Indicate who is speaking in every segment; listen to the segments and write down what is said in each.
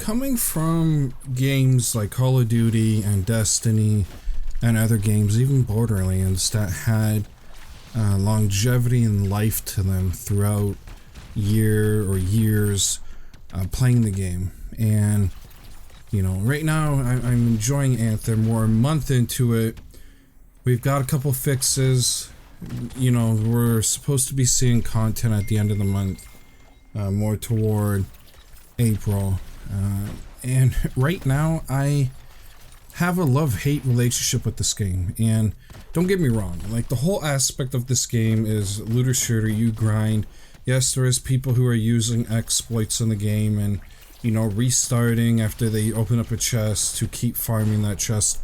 Speaker 1: coming from games like Call of Duty and Destiny and other games, even Borderlands, that had longevity and life to them throughout years playing the game. And you know, right now I'm enjoying Anthem. We're a month into it. We've got a couple fixes. You know, we're supposed to be seeing content at the end of the month, more toward April. And right now I have a love-hate relationship with this game. And don't get me wrong, like, the whole aspect of this game is looter shooter. You grind. Yes, there is people who are using exploits in the game and, you know, restarting after they open up a chest to keep farming that chest.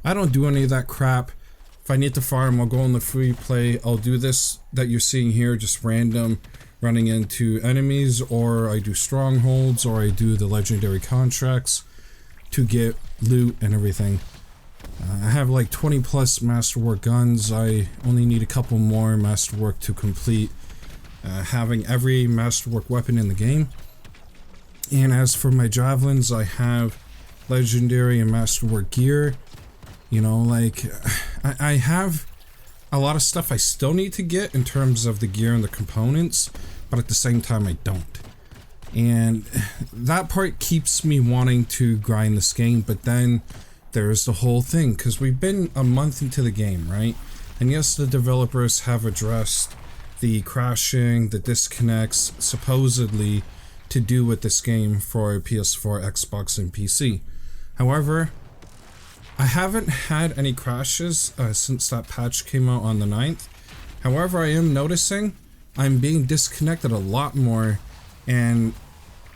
Speaker 1: I don't do any of that crap. If I need to farm, I'll go on the free play. I'll do this that you're seeing here, just random running into enemies, or I do strongholds, or I do the legendary contracts to get loot and everything. I have like 20 plus masterwork guns. I only need a couple more masterwork to complete having every masterwork weapon in the game. And as for my javelins, I have legendary and masterwork gear. You know, like, I have a lot of stuff I still need to get in terms of the gear and the components, but at the same time I don't. And that part keeps me wanting to grind this game, but then there's the whole thing, because we've been a month into the game, right? And yes, the developers have addressed the crashing, the disconnects, supposedly to do with this game for PS4, Xbox, and PC. However, I haven't had any crashes since that patch came out on the 9th. However, I am noticing I'm being disconnected a lot more, and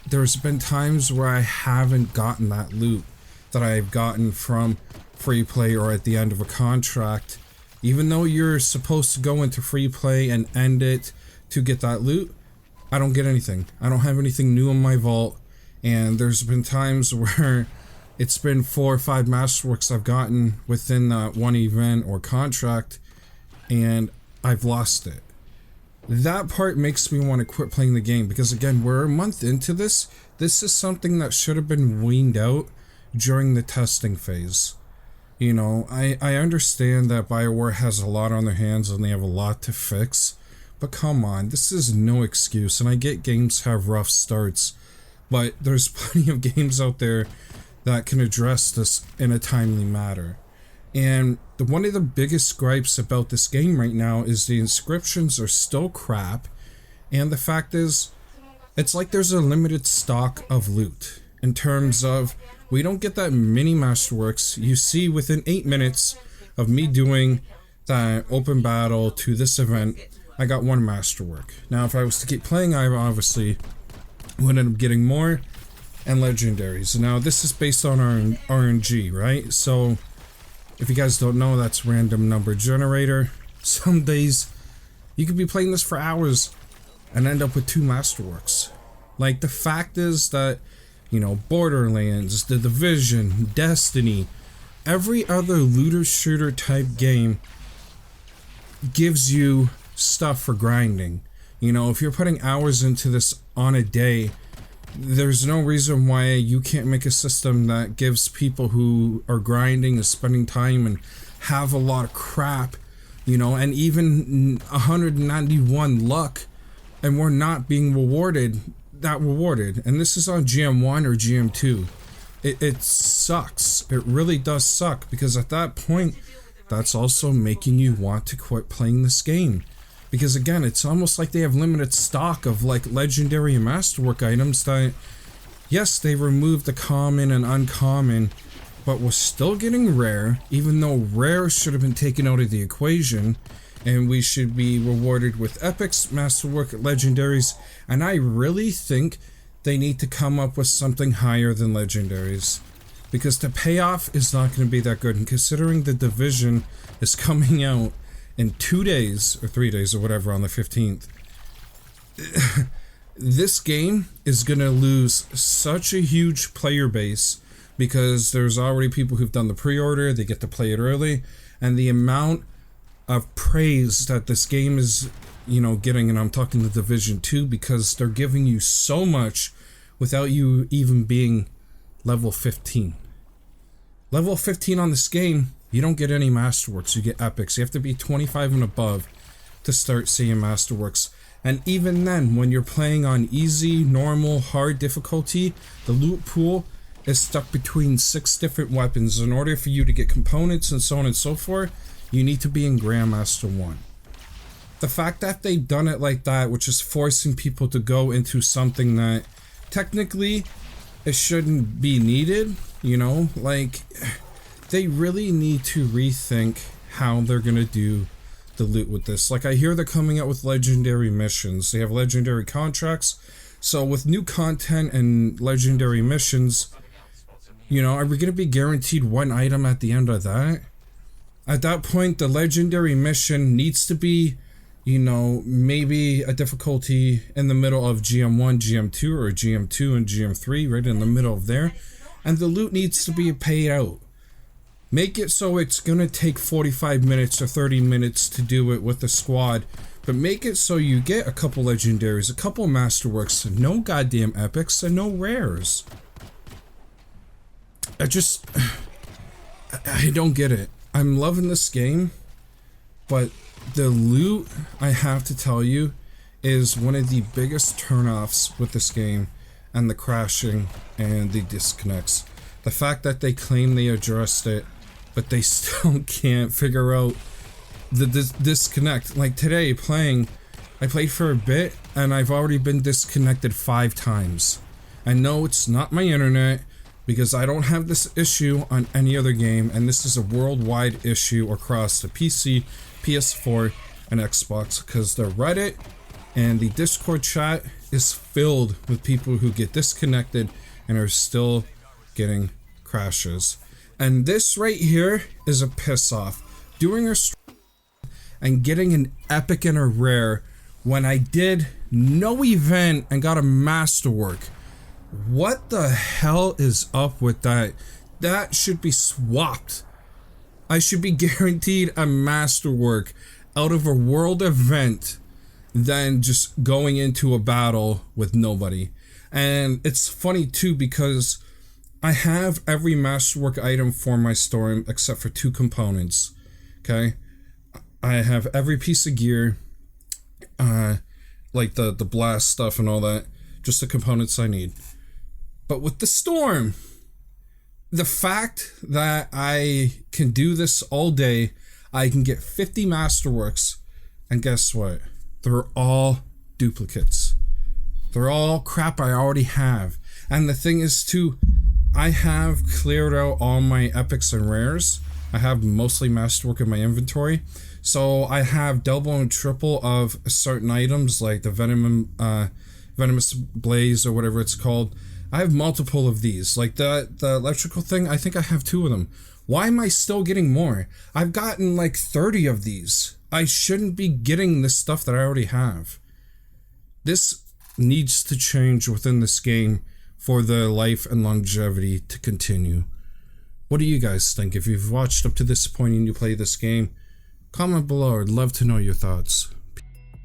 Speaker 1: there's been times where I haven't gotten that loot that I've gotten from free play or at the end of a contract. Even though you're supposed to go into free play and end it to get that loot, I don't get anything. I don't have anything new in my vault, and there's been times where it's been 4 or 5 masterworks I've gotten within that one event or contract, and I've lost it. That part makes me want to quit playing the game, because again, we're a month into this. This is something that should have been weaned out during the testing phase. You know, I understand that Bioware has a lot on their hands and they have a lot to fix, but come on, this is no excuse. And I get games have rough starts, but there's plenty of games out there that can address this in a timely manner. And one of the biggest gripes about this game right now is the inscriptions are still crap, and the fact is, it's like there's a limited stock of loot. In terms of, we don't get that many masterworks. You see, within 8 minutes of me doing that open battle to this event, I got 1 masterwork. Now, if I was to keep playing, I obviously would end up getting more and legendaries. Now, this is based on our RNG, right? So, if you guys don't know, that's random number generator. Some days, you could be playing this for hours and end up with 2 masterworks. Like, the fact is that, you know, Borderlands, The Division, Destiny, every other looter shooter type game gives you stuff for grinding. You know, if you're putting hours into this on a day, there's no reason why you can't make a system that gives people who are grinding and spending time and have a lot of crap, you know, and even 191 luck, and we're not being rewarded. And this is on GM1 or GM2. It sucks. It really does suck, because at that point, that's also making you want to quit playing this game. Because again, it's almost like they have limited stock of like legendary and masterwork items that, yes, they removed the common and uncommon, but we're still getting rare, even though rare should have been taken out of the equation, and we should be rewarded with epics, masterwork, legendaries, and I really think they need to come up with something higher than legendaries, because the payoff is not going to be that good. And considering the Division is coming out in 2 days, or 3 days, or whatever, on the 15th, this game is going to lose such a huge player base, because there's already people who've done the pre-order, they get to play it early, and the amount of praise that this game is, you know, getting, and I'm talking the Division 2, because they're giving you so much without you even being level 15. Level 15 on this game, you don't get any masterworks, you get epics. You have to be 25 and above to start seeing masterworks. And even then, when you're playing on easy, normal, hard difficulty, the loot pool is stuck between 6 different weapons. In order for you to get components and so on and so forth, you need to be in Grandmaster 1. The fact that they've done it like that, which is forcing people to go into something that technically it shouldn't be needed, you know, like, they really need to rethink how they're gonna do the loot with this. Like, I hear they're coming out with legendary missions. They have legendary contracts. So with new content and legendary missions, you know, are we gonna be guaranteed one item at the end of that? At that point, the legendary mission needs to be, you know, maybe a difficulty in the middle of GM1, GM2, or GM2 and GM3, right in the middle of there. And the loot needs to be paid out. Make it so it's gonna take 45 minutes or 30 minutes to do it with the squad, but make it so you get a couple legendaries, a couple masterworks, no goddamn epics, and no rares. I don't get it. I'm loving this game, but the loot, I have to tell you, is one of the biggest turnoffs with this game, and the crashing and the disconnects. The fact that they claim they addressed it, but they still can't figure out the disconnect. Like today, I played for a bit, and I've already been disconnected 5 times. I know it's not my internet, because I don't have this issue on any other game, and this is a worldwide issue across the PC, PS4, and Xbox, because the Reddit and the Discord chat is filled with people who get disconnected and are still getting crashes. And this right here is a piss off. Doing a stream and getting an epic and a rare when I did no event and got a masterwork. What the hell is up with that? That should be swapped. I should be guaranteed a masterwork out of a world event than just going into a battle with nobody. And it's funny too, because I have every masterwork item for my storm except for 2 components. Okay, I have every piece of gear, like the blast stuff and all that, just the components I need. But with the storm, the fact that I can do this all day, I can get 50 masterworks, and guess what? They're all duplicates. They're all crap I already have. And the thing is too, I have cleared out all my epics and rares. I have mostly masterwork in my inventory. So I have double and triple of certain items like the venomous blaze or whatever it's called. I have multiple of these. Like the electrical thing, I think I have 2 of them. Why am I still getting more? I've gotten like 30 of these. I shouldn't be getting this stuff that I already have. This needs to change within this game for the life and longevity to continue. What do you guys think? If you've watched up to this point and you play this game, comment below. I'd love to know your thoughts.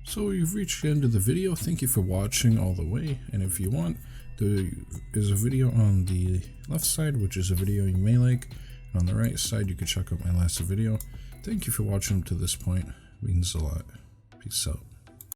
Speaker 1: So you've reached the end of the video. Thank you for watching all the way. And if you want, there is a video on the left side, which is a video you may like. And on the right side, you can check out my last video. Thank you for watching up to this point. It means a lot. Peace out.